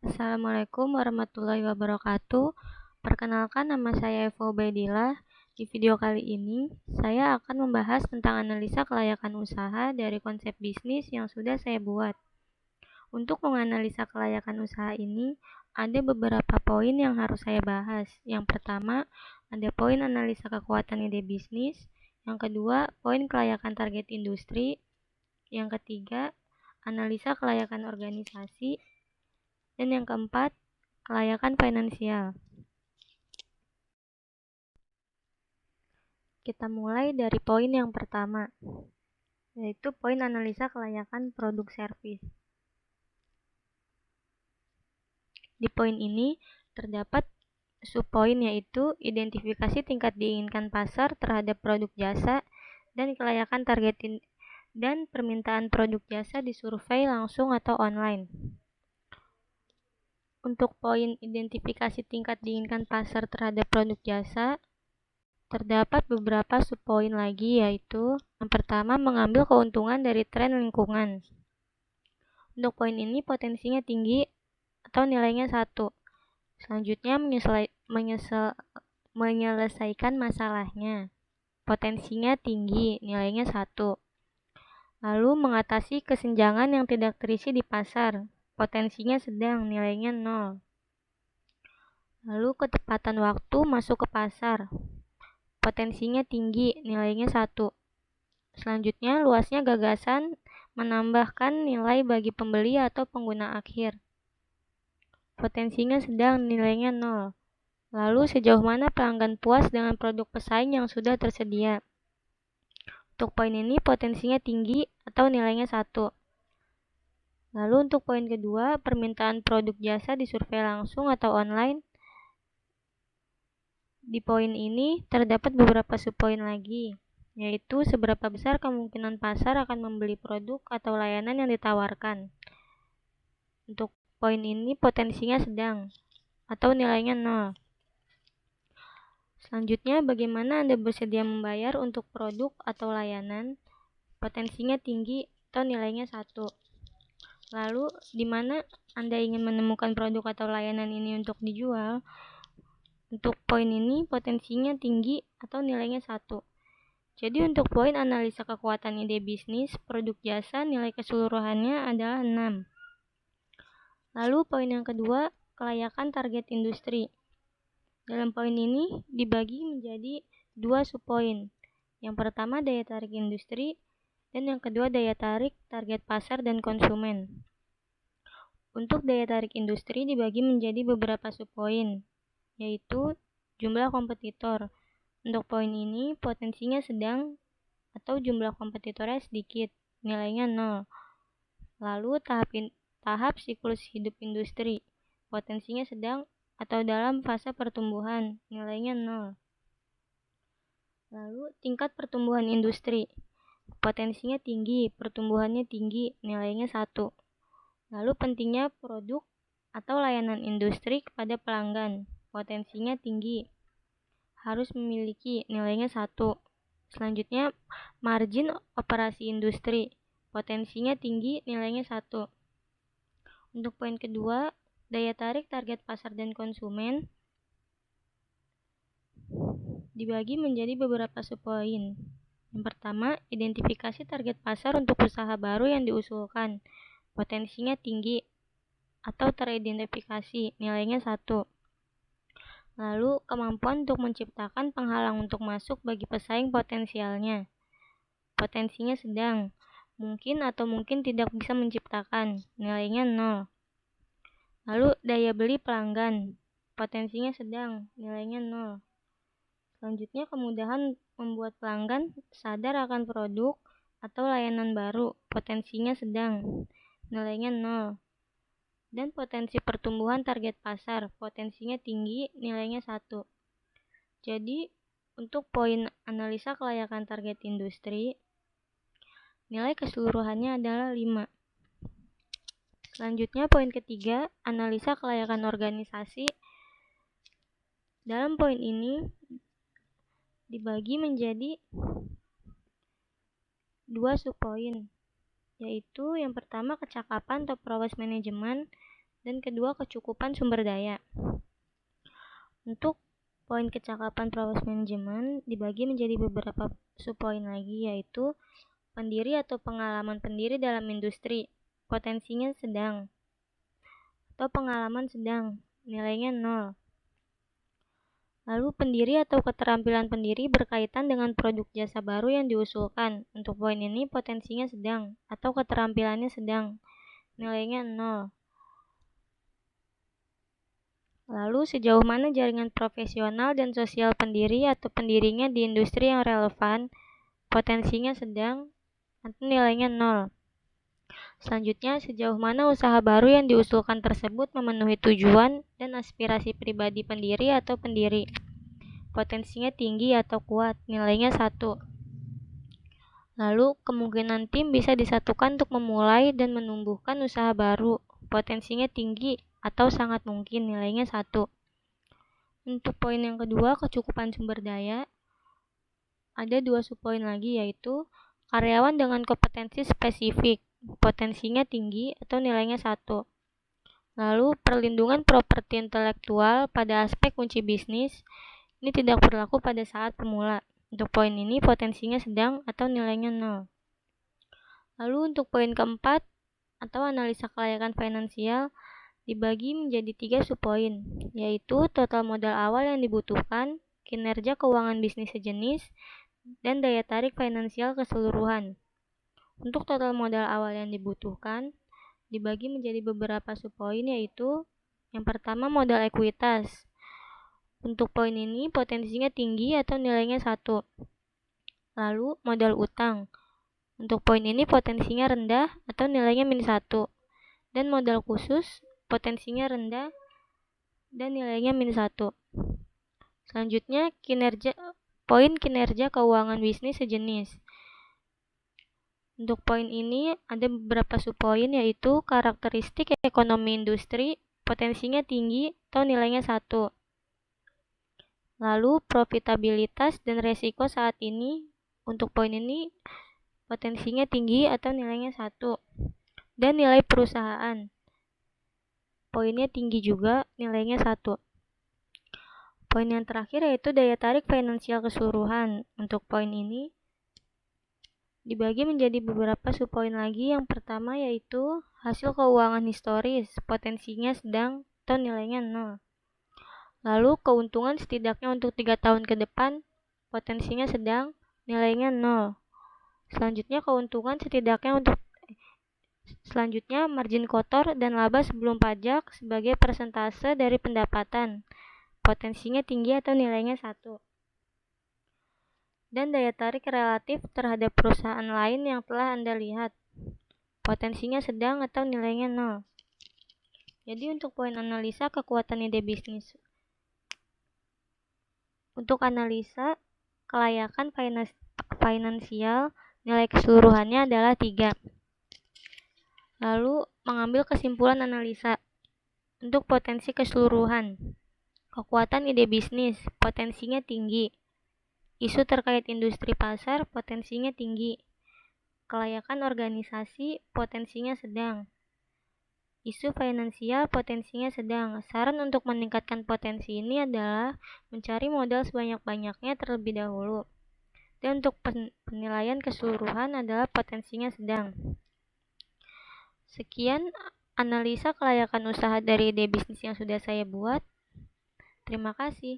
Assalamualaikum warahmatullahi wabarakatuh. Perkenalkan, nama saya Eva Ubaidillah. Di video kali ini, saya akan membahas tentang analisa kelayakan usaha dari konsep bisnis yang sudah saya buat. Untuk menganalisa kelayakan usaha ini, ada beberapa poin yang harus saya bahas. Yang pertama, ada poin analisa kekuatan ide bisnis. Yang kedua, poin kelayakan target industri. Yang ketiga, analisa kelayakan organisasi. Dan yang keempat, kelayakan finansial. Kita mulai dari poin yang pertama, yaitu poin analisa kelayakan produk servis. Di poin ini terdapat subpoin, yaitu identifikasi tingkat diinginkan pasar terhadap produk jasa dan kelayakan target dan permintaan produk jasa disurvei langsung atau online. Untuk poin identifikasi tingkat diinginkan pasar terhadap produk jasa, terdapat beberapa subpoin lagi, yaitu yang pertama, mengambil keuntungan dari tren lingkungan. Untuk poin ini potensinya tinggi atau nilainya 1. Selanjutnya, menyelesaikan masalahnya. Potensinya tinggi, nilainya 1. Lalu mengatasi kesenjangan yang tidak terisi di pasar. Potensinya sedang, nilainya 0. Lalu ketepatan waktu masuk ke pasar. Potensinya tinggi, nilainya 1. Selanjutnya, luasnya gagasan menambahkan nilai bagi pembeli atau pengguna akhir. Potensinya sedang, nilainya 0. Lalu, sejauh mana pelanggan puas dengan produk pesaing yang sudah tersedia? Untuk poin ini, potensinya tinggi atau nilainya 1. Lalu, untuk poin kedua, permintaan produk jasa disurvei langsung atau online. Di poin ini, terdapat beberapa subpoin lagi, yaitu seberapa besar kemungkinan pasar akan membeli produk atau layanan yang ditawarkan. Untuk poin ini potensinya sedang atau nilainya 0. Selanjutnya, bagaimana Anda bersedia membayar untuk produk atau layanan? Potensinya tinggi atau nilainya 1. Lalu, di mana Anda ingin menemukan produk atau layanan ini untuk dijual? Untuk poin ini potensinya tinggi atau nilainya 1. Jadi untuk poin analisa kekuatan ide bisnis, produk jasa, nilai keseluruhannya adalah 6. Lalu poin yang kedua, kelayakan target industri. Dalam poin ini dibagi menjadi 2 subpoin. Yang pertama, daya tarik industri, dan yang kedua, daya tarik target pasar dan konsumen. Untuk daya tarik industri dibagi menjadi beberapa subpoin, yaitu jumlah kompetitor. Untuk poin ini potensinya sedang atau jumlah kompetitornya sedikit, nilainya 0. Lalu tahap siklus hidup industri, potensinya sedang atau dalam fase pertumbuhan, nilainya 0. Lalu tingkat pertumbuhan industri, potensinya tinggi, pertumbuhannya tinggi, nilainya 1. Lalu pentingnya produk atau layanan industri kepada pelanggan, potensinya tinggi, harus memiliki, nilainya 1. Selanjutnya, margin operasi industri, potensinya tinggi, nilainya 1. Untuk poin kedua, daya tarik target pasar dan konsumen dibagi menjadi beberapa subpoin. Yang pertama, identifikasi target pasar untuk usaha baru yang diusulkan, potensinya tinggi atau teridentifikasi, nilainya 1. Lalu, kemampuan untuk menciptakan penghalang untuk masuk bagi pesaing potensialnya, potensinya sedang, mungkin atau mungkin tidak bisa menciptakan, nilainya 0. Lalu, daya beli pelanggan, potensinya sedang, nilainya 0. Selanjutnya, kemudahan membuat pelanggan sadar akan produk atau layanan baru, potensinya sedang, nilainya 0. Dan potensi pertumbuhan target pasar, potensinya tinggi, nilainya 1. Jadi, untuk poin analisa kelayakan target industri, nilai keseluruhannya adalah 5. Selanjutnya, poin ketiga, analisa kelayakan organisasi. Dalam poin ini dibagi menjadi 2 subpoin, yaitu yang pertama, kecakapan atau prowess management, Dan kedua, kecukupan sumber daya. Untuk poin kecakapan proses manajemen dibagi menjadi beberapa subpoin lagi, yaitu pendiri atau pengalaman pendiri dalam industri, potensinya sedang, atau pengalaman sedang, nilainya 0. Lalu pendiri atau keterampilan pendiri berkaitan dengan produk jasa baru yang diusulkan. Untuk poin ini potensinya sedang atau keterampilannya sedang, nilainya 0. Lalu sejauh mana jaringan profesional dan sosial pendiri atau pendirinya di industri yang relevan, potensinya sedang atau nilainya 0. Selanjutnya, sejauh mana usaha baru yang diusulkan tersebut memenuhi tujuan dan aspirasi pribadi pendiri atau pendiri, potensinya tinggi atau kuat, nilainya 1. Lalu, kemungkinan tim bisa disatukan untuk memulai dan menumbuhkan usaha baru, potensinya tinggi atau sangat mungkin, nilainya 1. Untuk poin yang kedua, kecukupan sumber daya, ada 2 subpoin lagi, yaitu karyawan dengan kompetensi spesifik, potensinya tinggi atau nilainya 1. Lalu, perlindungan properti intelektual pada aspek kunci bisnis, ini tidak berlaku pada saat pemula. Untuk poin ini potensinya sedang atau nilainya 0. Lalu untuk poin keempat, atau analisa kelayakan finansial, dibagi menjadi 3 subpoin, yaitu total modal awal yang dibutuhkan, kinerja keuangan bisnis sejenis, dan daya tarik finansial keseluruhan. Untuk total modal awal yang dibutuhkan, dibagi menjadi beberapa subpoin, yaitu yang pertama modal ekuitas. Untuk poin ini potensinya tinggi atau nilainya 1. Lalu modal utang. Untuk poin ini potensinya rendah atau nilainya -1. Dan modal khusus, potensinya rendah dan nilainya -1. Selanjutnya, poin kinerja keuangan bisnis sejenis. Untuk poin ini ada beberapa subpoin, yaitu karakteristik ekonomi industri, potensinya tinggi atau nilainya 1. Lalu profitabilitas dan resiko saat ini. Untuk poin ini potensinya tinggi atau nilainya 1. Dan nilai perusahaan, poinnya tinggi juga, nilainya 1. Poin yang terakhir yaitu daya tarik finansial keseluruhan. Untuk poin ini dibagi menjadi beberapa subpoin lagi. Yang pertama yaitu hasil keuangan historis, potensinya sedang atau nilainya 0. Lalu keuntungan setidaknya untuk 3 tahun ke depan, potensinya sedang, nilainya 0. Selanjutnya margin kotor dan laba sebelum pajak sebagai persentase dari pendapatan, potensinya tinggi atau nilainya 1. Dan daya tarik relatif terhadap perusahaan lain yang telah Anda lihat, potensinya sedang atau nilainya 0. Jadi untuk poin analisa kekuatan ide bisnis. Untuk analisa kelayakan finansial, nilai keseluruhannya adalah 3. Lalu mengambil kesimpulan analisa. Untuk potensi keseluruhan, kekuatan ide bisnis, potensinya tinggi. Isu terkait industri pasar, potensinya tinggi. Kelayakan organisasi, potensinya sedang. Isu finansial, potensinya sedang. Saran untuk meningkatkan potensi ini adalah mencari modal sebanyak-banyaknya terlebih dahulu. Dan untuk penilaian keseluruhan adalah potensinya sedang. Sekian analisa kelayakan usaha dari ide bisnis yang sudah saya buat. Terima kasih.